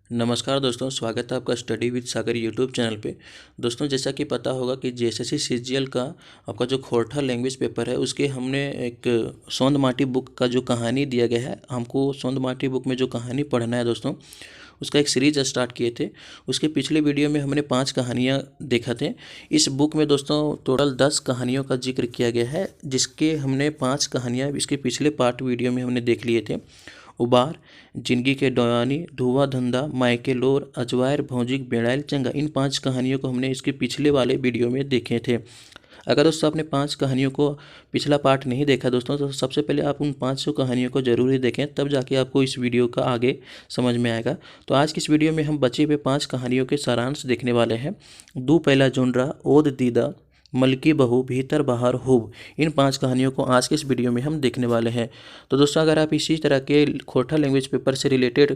नमस्कार दोस्तों, स्वागत है आपका study with Sagar YouTube channel पे। दोस्तों, जैसा कि पता होगा कि जेएसएससी सीजीएल का आपका जो खोरठा लैंग्वेज पेपर है उसके हमने एक सोंद माटी बुक का जो कहानी दिया गया है, हमको सोंद माटी बुक में जो कहानी पढ़ना है दोस्तों, उसका एक सीरीज स्टार्ट किए थे। उसके पिछले वीडियो में हमने 5 कहानियाँ देखा थे। इस बुक में दोस्तों टोटल 10 कहानियों का जिक्र किया गया है, जिसके हमने 5 कहानियाँ इसके पिछले पार्ट वीडियो में हमने देख लिए थे। उबार, जिंदगी के डोयानी, धुआं धंधा, मायके लोर, अजवायर, भौजिक, बेड़ाइल, चंगा, इन 5 कहानियों को हमने इसके पिछले वाले वीडियो में देखे थे। अगर दोस्तों आपने 5 कहानियों को पिछला पार्ट नहीं देखा दोस्तों, तो सबसे पहले आप उन 500 कहानियों को जरूर ही देखें, तब जाके आपको इस वीडियो का आगे समझ में आएगा। तो आज की इस वीडियो में हम बचे हुए 5 कहानियों के सारांश देखने वाले हैं। दू पहला जोनरा, ओद दीदा, मलकी बहू, भीतर बाहर खूब, इन 5 कहानियों को आज के इस वीडियो में हम देखने वाले हैं। तो दोस्तों, अगर आप इसी तरह के खोरठा लैंग्वेज पेपर से रिलेटेड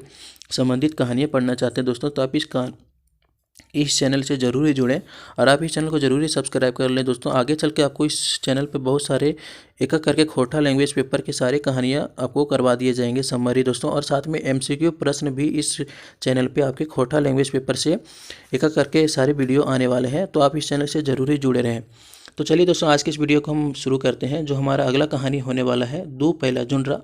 संबंधित कहानियाँ पढ़ना चाहते हैं दोस्तों, तो आप इस चैनल से ज़रूर ही जुड़ें और आप इस चैनल को ज़रूर ही सब्सक्राइब कर लें दोस्तों। आगे चल के आपको इस चैनल पे बहुत सारे एक एक करके खोरठा लैंग्वेज पेपर के सारे कहानियाँ आपको करवा दिए जाएंगे समरी दोस्तों, और साथ में एमसीक्यू प्रश्न भी इस चैनल पे आपके खोरठा लैंग्वेज पेपर से एक एक करके सारे वीडियो आने वाले हैं। तो आप इस चैनल से ज़रूर ही जुड़े रहें। तो चलिए दोस्तों, आज के इस वीडियो को हम शुरू करते हैं। जो हमारा अगला कहानी होने वाला है, दो पहला जुनरा,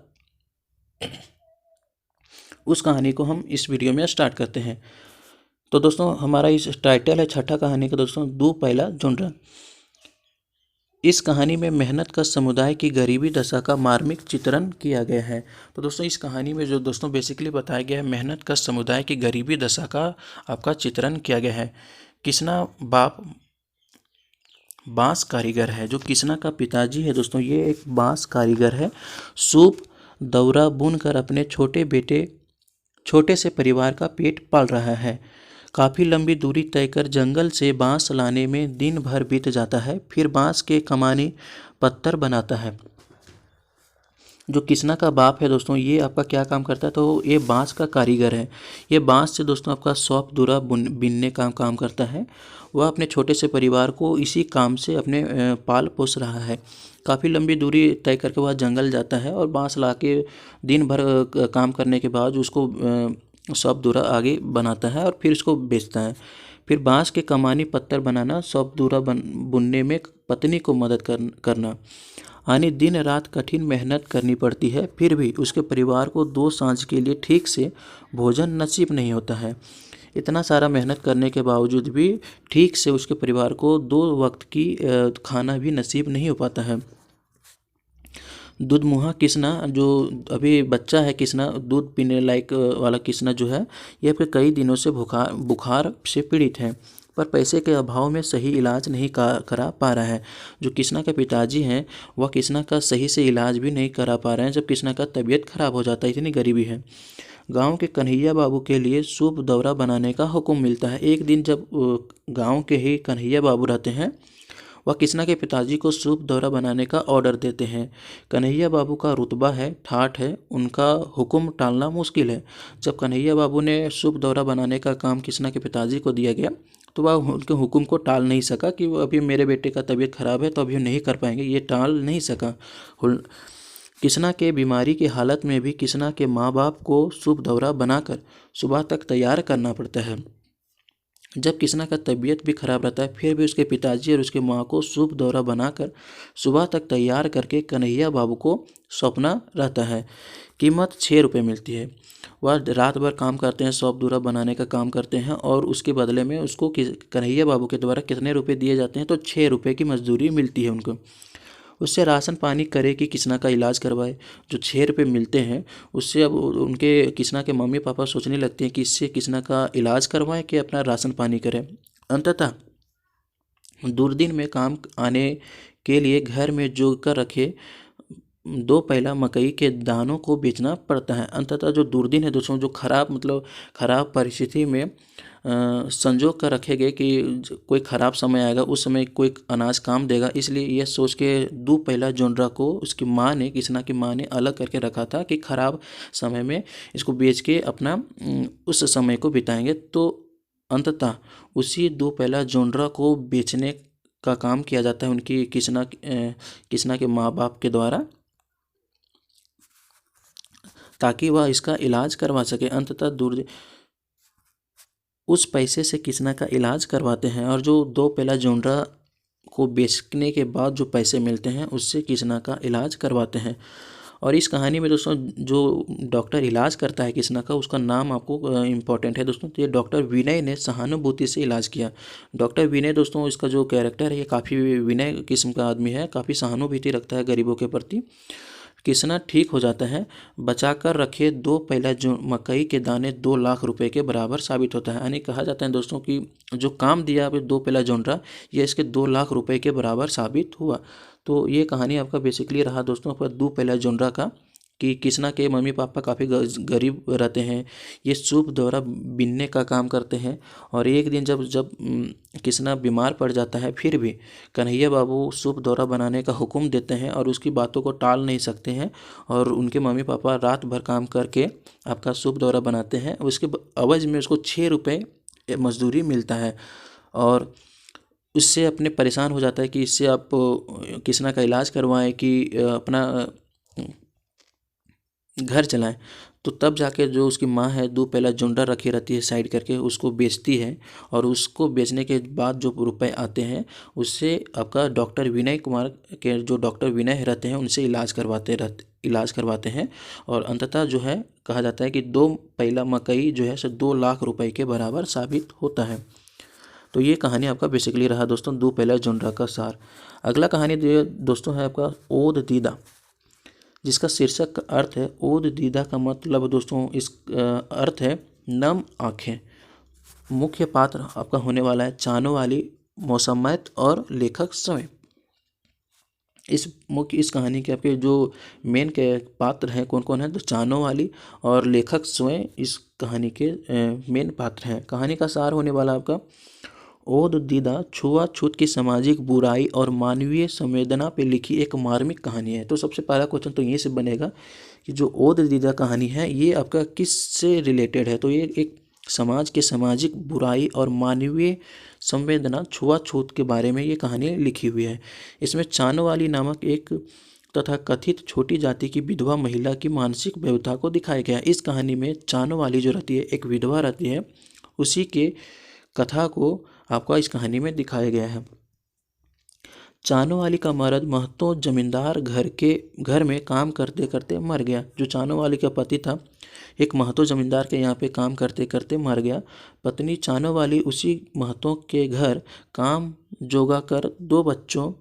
उस कहानी को हम इस वीडियो में स्टार्ट करते हैं। तो दोस्तों, हमारा इस टाइटल है छठा कहानी का दोस्तों, दो पहला जुनरा। इस कहानी में मेहनत का समुदाय की गरीबी दशा का मार्मिक चित्रण किया गया है। तो दोस्तों, इस कहानी में जो दोस्तों बेसिकली बताया गया है, मेहनत का समुदाय की गरीबी दशा का आपका चित्रण किया गया है। किसना बाप बांस कारीगर है। जो किसना का पिताजी है दोस्तों, ये एक बांस कारीगर है। सूप दौरा बुनकर अपने छोटे से परिवार का पेट पाल रहा है। काफ़ी लंबी दूरी तय कर जंगल से बांस लाने में दिन भर बीत जाता है। फिर बांस के कमानी पत्थर बनाता है। जो किसना का बाप है दोस्तों, ये आपका क्या काम करता है, तो ये बांस का कारीगर है। ये बांस से दोस्तों आपका सौंफ दूरा बिनने का काम करता है। वह अपने छोटे से परिवार को इसी काम से अपने पाल पोस रहा है। काफ़ी लंबी दूरी तय करके वह जंगल जाता है और बांस ला के दिन भर काम करने के बाद उसको सौंफ दूरा आगे बनाता है और फिर इसको बेचता है। फिर बांस के कमानी पत्थर बनाना, सौंफ दूरा बुनने में पत्नी को मदद करना, यानी दिन रात कठिन मेहनत करनी पड़ती है। फिर भी उसके परिवार को 2 सांझ के लिए ठीक से भोजन नसीब नहीं होता है। इतना सारा मेहनत करने के बावजूद भी ठीक से उसके परिवार को 2 वक्त की खाना भी नसीब नहीं हो पाता है। दूधमुहा किसना, जो अभी बच्चा है किसना, दूध पीने लायक वाला किसना जो है, यह फिर कई दिनों से बुखार से पीड़ित है, पर पैसे के अभाव में सही इलाज नहीं करा पा रहा है। जो किसना के पिताजी हैं, वह किसना का सही से इलाज भी नहीं करा पा रहे हैं, जब किसना का तबीयत खराब हो जाता है, इतनी गरीबी है। गांव के कन्हैया बाबू के लिए सूप दौरा बनाने का हुक्म मिलता है। एक दिन जब गांव के ही कन्हैया बाबू रहते हैं, वह किसना के पिताजी को सूप दौरा बनाने का ऑर्डर देते हैं। कन्हैया बाबू का रुतबा है, ठाठ है, उनका हुक्म टालना मुश्किल है। जब कन्हैया बाबू ने सूप दौरा बनाने का काम किसना के पिताजी को दिया गया, तो वह उनके हुक्म को टाल नहीं सका कि वो अभी मेरे बेटे का तबीयत खराब है तो अभी नहीं कर पाएंगे, ये टाल नहीं सका। किसना के बीमारी की हालत में भी किसना के माँ बाप को सूप दौरा बनाकर सुबह तक तैयार करना पड़ता है। जब किसना का तबीयत भी खराब रहता है, फिर भी उसके पिताजी और उसके माँ को सूप दौरा बनाकर सुबह तक तैयार करके कन्हैया बाबू को सौंपना रहता है। कीमत 6 रुपये मिलती है। वह रात भर काम करते हैं, सौंफ दूरा बनाने का काम करते हैं, और उसके बदले में उसको कन्हैया बाबू के द्वारा कितने रुपये दिए जाते हैं, तो 6 रुपये की मजदूरी मिलती है उनको। उससे राशन पानी करे कि किसना का इलाज करवाए। जो 6 रुपये मिलते हैं उससे अब उनके किसना के मम्मी पापा सोचने लगते हैं कि इससे किसना का इलाज करवाएं कि अपना राशन पानी करें। अंततः दुर्दिन में काम आने के लिए घर में जोग कर रखे 2 पहला मकई के दानों को बेचना पड़ता है। अंततः जो दुर्दिन है दोस्तों, जो खराब परिस्थिति में संजो कर रखे गए कि कोई ख़राब समय आएगा, उस समय कोई अनाज काम देगा, इसलिए यह सोच के 2 पहला जोनरा को उसकी माँ ने, किसना की माँ ने अलग करके रखा था कि ख़राब समय में इसको बेच के अपना उस समय को बिताएंगे। तो अंततः उसी 2 पहला जोनरा को बेचने का काम किया जाता है उनकी किसना के माँ बाप के द्वारा, ताकि वह इसका इलाज करवा सके। अंततः उस पैसे से किसना का इलाज करवाते हैं और जो 2 पेला जोंड्रा को बेचने के बाद जो पैसे मिलते हैं उससे किसना का इलाज करवाते हैं। और इस कहानी में दोस्तों जो डॉक्टर इलाज करता है किसना का उसका नाम आपको इम्पोर्टेंट है दोस्तों। तो ये डॉक्टर विनय ने सहानुभूति से इलाज किया। डॉक्टर विनय दोस्तों इसका जो कैरेक्टर है ये काफ़ी विनय किस्म का आदमी है, काफ़ी सहानुभूति रखता है गरीबों के प्रति। किसना ठीक हो जाता है। बचाकर रखे 2 पेला जो मकई के दाने 2 लाख रुपए के बराबर साबित होता है। यानी कहा जाता है दोस्तों कि जो काम दिया आपने 2 पेला जोंड्रा ये इसके 2 लाख रुपए के बराबर साबित हुआ। तो ये कहानी आपका बेसिकली रहा दोस्तों आपका 2 पेला जोंड्रा का कि किसना के मम्मी पापा काफ़ी गरीब रहते हैं। ये सूप द्वारा बिनने का काम करते हैं और एक दिन जब जब किसना बीमार पड़ जाता है फिर भी कन्हैया बाबू सूप द्वारा बनाने का हुक्म देते हैं और उसकी बातों को टाल नहीं सकते हैं और उनके मम्मी पापा रात भर काम करके आपका सूप द्वारा बनाते हैं। उसके एवज में उसको 6 रुपये मजदूरी मिलता है और उससे अपने परेशान हो जाता है कि इससे आप किसना का इलाज करवाएं कि अपना घर चलाएं। तो तब जाके जो उसकी माँ है 2 पेला जोंड्रा रखी रहती है साइड करके उसको बेचती है और उसको बेचने के बाद जो रुपए आते हैं उससे आपका डॉक्टर विनय कुमार के जो डॉक्टर विनय रहते हैं उनसे इलाज करवाते हैं और अंततः जो है कहा जाता है कि 2 पेला मकई जो है सो 2 लाख रुपए के बराबर साबित होता है। तो ये कहानी आपका बेसिकली रहा दोस्तों 2 पेला जोंड्रा का सार। अगला कहानी दोस्तों है आपका ओद दीदा, जिसका शीर्षक का अर्थ है ओद दीदा का मतलब दोस्तों इस अर्थ है नम आँखें। मुख्य पात्र आपका होने वाला है चानो वाली, मौसमैत और लेखक स्वयं। इस कहानी के आपके जो मेन के पात्र हैं कौन कौन है तो चानो वाली और लेखक स्वयं इस कहानी के मेन पात्र हैं। कहानी का सार होने वाला आपका ओद दीदा छुआछूत की सामाजिक बुराई और मानवीय संवेदना पे लिखी एक मार्मिक कहानी है। तो सबसे पहला क्वेश्चन तो यहीं से बनेगा कि जो ओद दीदा कहानी है ये आपका किस से रिलेटेड है। तो ये एक समाज के सामाजिक बुराई और मानवीय संवेदना छुआछूत के बारे में ये कहानी लिखी हुई है। इसमें चानो वाली नामक एक तथा कथित छोटी जाति की विधवा महिला की मानसिक व्यथा को दिखाया गया। इस कहानी में चानो वाली जो रहती है एक विधवा रहती है, उसी के कथा को आपका इस कहानी में दिखाया गया है। चानो वाली का मर्द महतो जमींदार घर में काम करते करते मर गया। जो चानो वाली का पति था एक महतो जमींदार के यहाँ पे काम करते करते मर गया। पत्नी चानो वाली उसी महतो के घर काम जोगा कर 2 बच्चों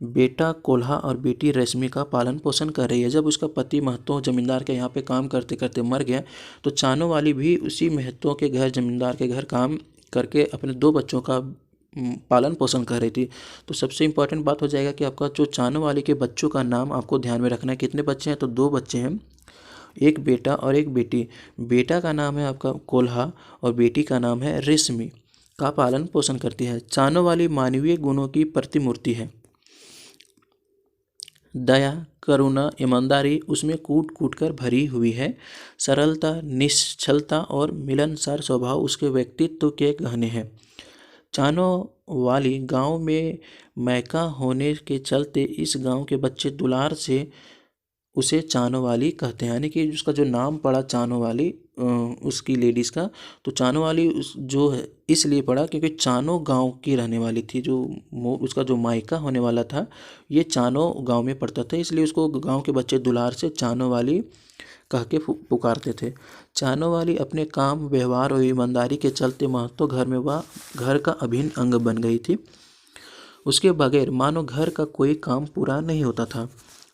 बेटा कोल्हा और बेटी रश्मि का पालन पोषण कर रही है। जब उसका पति महतो जमींदार के यहाँ पे काम करते करते मर गया तो चानो वाली भी उसी महतो के घर जमींदार के घर काम करके अपने 2 बच्चों का पालन पोषण कर रही थी। तो सबसे इम्पोर्टेंट बात हो जाएगा कि आपका जो चानो वाली के बच्चों का नाम आपको ध्यान में रखना है। कितने बच्चे हैं तो 2 बच्चे हैं, एक बेटा और एक बेटी। बेटा का नाम है आपका कोल्हा और बेटी का नाम है रेशमी। का पालन पोषण करती है। चानो वाली मानवीय गुणों की प्रतिमूर्ति है। दया, करुणा, ईमानदारी उसमें कूट कूट कर भरी हुई है। सरलता, निश्चलता और मिलनसार स्वभाव उसके व्यक्तित्व के गहने हैं। चानो वाली गांव में मैका होने के चलते इस गांव के बच्चे दुलार से उसे चानो वाली कहते हैं। यानी कि उसका जो नाम पड़ा चानो वाली उसकी लेडीज़ का, तो चानो वाली जो है इसलिए पड़ा क्योंकि चानो गांव की रहने वाली थी। जो उसका जो मायका होने वाला था ये चानो गांव में पड़ता था, इसलिए उसको गांव के बच्चे दुलार से चानो वाली कह के पुकारते थे। चानो वाली अपने काम, व्यवहार और ईमानदारी के चलते महतो घर में वह घर का अभिन्न अंग बन गई थी। उसके बगैर मानो घर का कोई काम पूरा नहीं होता था।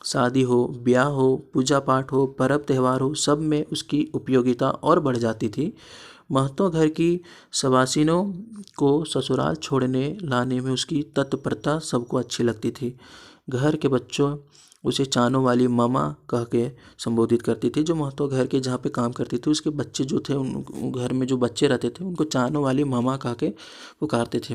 शादी हो, ब्याह हो, पूजा पाठ हो, पर्व त्यौहार हो, सब में उसकी उपयोगिता और बढ़ जाती थी। महतो घर की सवासिनों को ससुराल छोड़ने लाने में उसकी तत्परता सबको अच्छी लगती थी। घर के बच्चों उसे चानो वाली मामा कह के संबोधित करती थी। जो महतो घर के जहाँ पे काम करती थी उसके बच्चे जो थे उन घर में जो बच्चे रहते थे उनको चानो वाली मामा कह के पुकारते थे।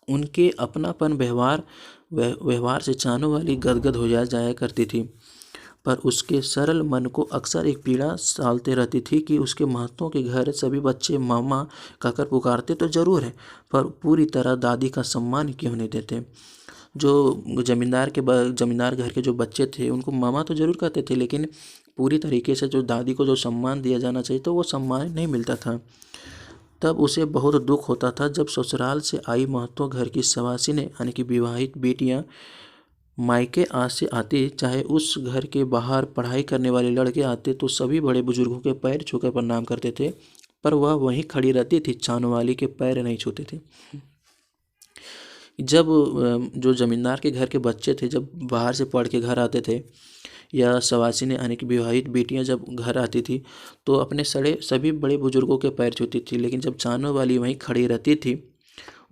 उनके अपनापन व्यवहार से चानो वाली गदगद हो जाया करती थी, पर उसके सरल मन को अक्सर एक पीड़ा सालते रहती थी कि उसके महतों के घर सभी बच्चे मामा कहकर पुकारते तो जरूर है, पर पूरी तरह दादी का सम्मान क्यों नहीं देते। जो जमींदार घर के जो बच्चे थे उनको मामा तो जरूर कहते थे, लेकिन पूरी तरीके से जो दादी को जो सम्मान दिया जाना चाहिए तो वो सम्मान नहीं मिलता था। तब उसे बहुत दुख होता था जब ससुराल से आई महतो घर की सवासिनें यानी कि विवाहित बेटियां मायके आज से आती, चाहे उस घर के बाहर पढ़ाई करने वाले लड़के आते तो सभी बड़े बुजुर्गों के पैर छूकर प्रणाम करते थे, पर वह वहीं खड़ी रहती थी, चानवाली के पैर नहीं छूते थे। जब जो जमींदार के घर के बच्चे थे जब बाहर से पढ़ के घर आते थे, या सवासिनें यानी कि विवाहित बेटियां जब घर आती थी तो अपने सड़े सभी बड़े बुजुर्गों के पैर छूती थी, लेकिन जब चानों वाली वहीं खड़ी रहती थी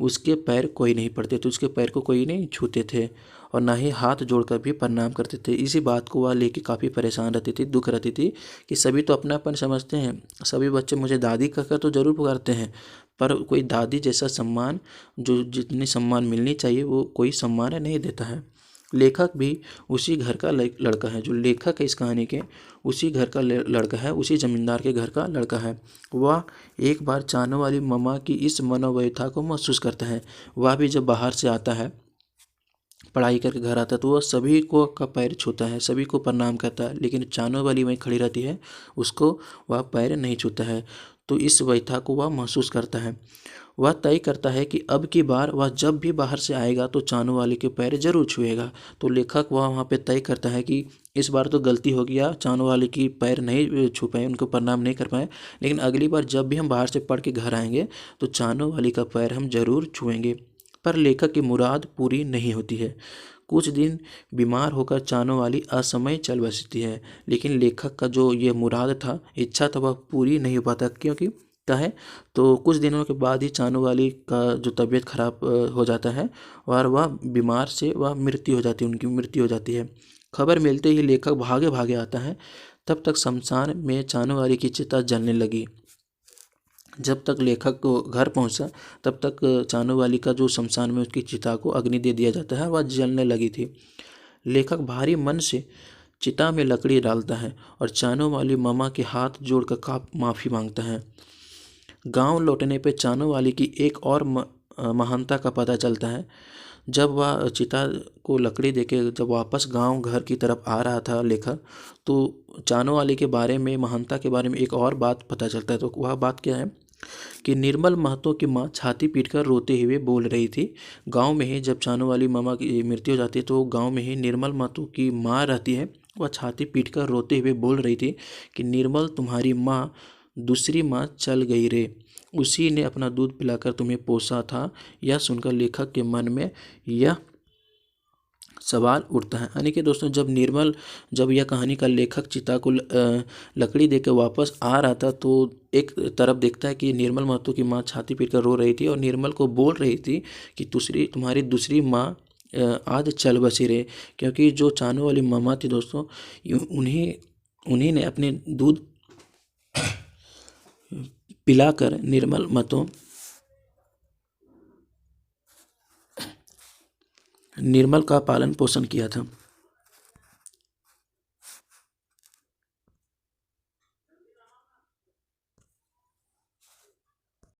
उसके पैर कोई नहीं पड़ते थे, उसके पैर को कोई नहीं छूते थे और ना ही हाथ जोड़कर भी प्रणाम करते थे। इसी बात को वह लेके काफ़ी परेशान रहती थी, दुख रहती थी कि सभी तो अपनापन समझते हैं, सभी बच्चे मुझे दादी कहकर तो ज़रूर पुकारते हैं, पर कोई दादी जैसा सम्मान, जो जितनी सम्मान मिलनी चाहिए वो कोई सम्मान नहीं देता है। लेखक भी उसी घर का लड़का है, जो लेखक है इस कहानी के उसी घर का लड़का है, उसी जमींदार के घर का लड़का है। वह एक बार चानों वाली ममा की इस मनोव्यथा को महसूस करता है। वह भी जब बाहर से आता है, पढ़ाई करके घर आता है, तो वह सभी को का पैर छूता है, सभी को प्रणाम करता है, लेकिन चानों वाली वहीं खड़ी रहती है, उसको वह पैर नहीं छूता है। तो इस व्यथा को वह महसूस करता है। वह तय करता है कि अब की बार वह जब भी बाहर से आएगा तो चानों वाली के पैर जरूर छुएगा। तो लेखक वह वहाँ पे तय करता है कि इस बार तो गलती हो गया, चानों वाले की पैर नहीं छू पाए, उनको प्रणाम नहीं कर पाए, लेकिन अगली बार जब भी हम बाहर से पढ़ के घर आएंगे तो चानों वाली का पैर हम जरूर छुएंगे। पर लेखक की मुराद पूरी नहीं होती है। कुछ दिन बीमार होकर चानों वाली असमय चल बसती है, लेकिन लेखक का जो ये मुराद था, इच्छा था, वह पूरी नहीं हो पाता। क्योंकि क्या है, तो कुछ दिनों के बाद ही चानू वाली का जो तबीयत खराब हो जाता है और वह बीमार से वह मृत्यु हो जाती है, उनकी मृत्यु हो जाती है। खबर मिलते ही लेखक भागे भागे आता है। तब तक शमशान में चानू वाली की चिता जलने लगी। जब तक लेखक को घर पहुंचा तब तक चानू वाली का जो शमशान में उसकी चिता को अग्नि दे दिया जाता है, वह जलने लगी थी। लेखक भारी मन से चिता में लकड़ी डालता है और चानू वाली मामा के हाथ जोड़कर का माफ़ी मांगता है। गांव लौटने पर चानू वाली की एक और महानता का पता चलता है। जब वह चिता को लकड़ी देके जब वापस गांव घर की तरफ आ रहा था लेखक, तो चानू वाली के बारे में, महानता के बारे में एक और बात पता चलता है। तो वह बात क्या है कि निर्मल महतो की माँ छाती पीटकर रोते हुए बोल रही थी। गांव में ही जब चानू वाली मामा की मृत्यु हो जाती है तो गांव में ही निर्मल महतो की माँ रहती है, वह छाती पीटकर रोते हुए बोल रही थी कि निर्मल, तुम्हारी माँ दूसरी माँ चल गई रे, उसी ने अपना दूध पिलाकर तुम्हें पोसा था। यह सुनकर लेखक के मन में यह सवाल उठता है। यानी कि दोस्तों, जब यह कहानी का लेखक चिता को लकड़ी देकर वापस आ रहा था तो एक तरफ देखता है कि निर्मल महतो की माँ छाती पीटकर रो रही थी और निर्मल को बोल रही थी कि तुम्हारी दूसरी माँ आज चल बसी रे। क्योंकि जो चानू वाली मामा थी दोस्तों, उन्हीं ने अपने दूध पिलाकर निर्मल का पालन पोषण किया था।